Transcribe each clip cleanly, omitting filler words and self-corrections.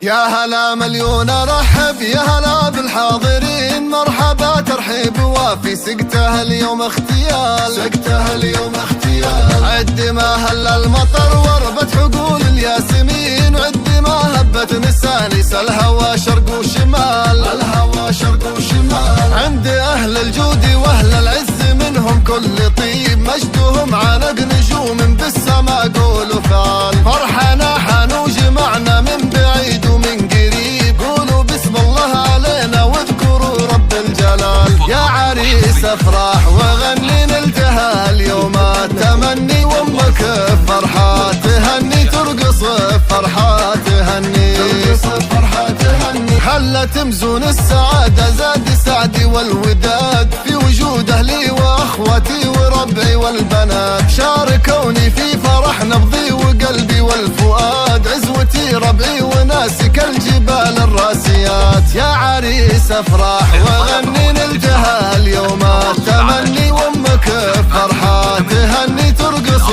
يا هلا مليون رحب، يا هلا بالحاضرين، مرحبا ترحيب وافي، سقتها اليوم اختيال، سقتها اليوم اختيال. عد ما هل المطر وربت عقول الياسمين، عد ما هبت نسانيس الهوى شرق وشمال، الهوى شرق وشمال. عند اهل الجود واهل العز منهم كل طيب، مجدهم عانق نجوم بالسما قول وفعل. فرحنا حانوا جمعنا من بعيد ومن قريب، قولوا بسم الله علينا واذكروا رب الجلال. يا عريس افرح وغني نلتهى اليوم التمني، وامك فرحة تهني ترقص فرحة تهني، ترقص فرحة تهني. هلا تمزون السعادة زاد سعدي والوداد، في وجود اهلي واخوتي وربعي والبنات، شاركوني في فرح نبضي وقلبي والفؤاد، عزوتي ربعي وناسي كالجبال الراسيات. يا عريس افرح وغني نلتهى اليوم التمني، وامك فرحة تهني ترقص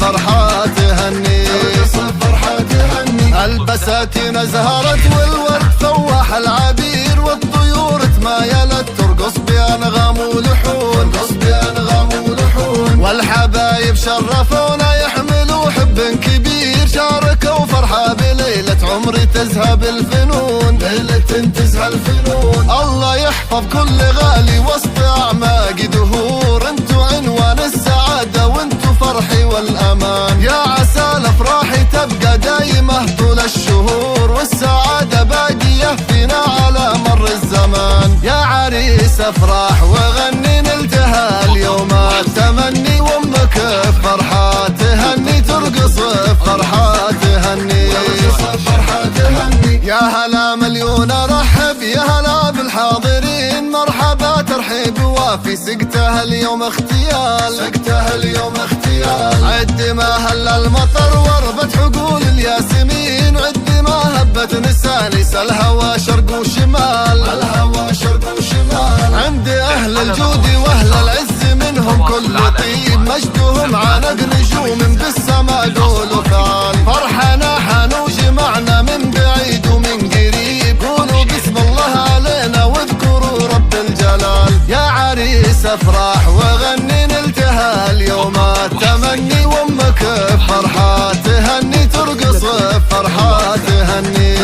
فرحة تهني، ترقص فرحة تهني. البساتين زهرت والورد فواح العبير، والطيور تمايلت ترقص بأنغام ولحون، ترقص بأنغام ولحون. والحبايب شرفونا يحملوا حب كبير، شاركوا فرحة بليلة عمري تزهى بالفنون، ليلة تزهى الفنون. الله يحفظ كل غالي وسط أعماق دهور، انتو عنوان السعادة وانتو فرحي والأمان. يا عسى الأفراح تبقى دايمة طول الشهور، والسعادة باقية فينا على مر الزمان. يا عريس افرح وغني نلتهى اليوم التمني، وامك فرحة تهني ترقص فرحة تهني، ترقص فرحة تهني. يا هلا مليون رحب، يا هلا بالحاضرين، مرحبا ترحيب وافي، سقتها اليوم اختيال، سقتها اليوم اختيال. عد ما هل المطر وربت عقول الياسمين، عد ما هبت نسانيس الهوى شرق وشمال، الهوى شرق وشمال. عند اهل الجود واهل العز منهم كل طيب، مجدهم عانق نجوم بالسما قول وفعل. فرحنا حانوا جمعنا من بعيد ومن قريب، قولوا بسم الله علينا واذكروا رب الجلال. يا عريس افرح وغني نلتهى اليوم التمني، وامك فرحة تهني ترقص فرحة تهني.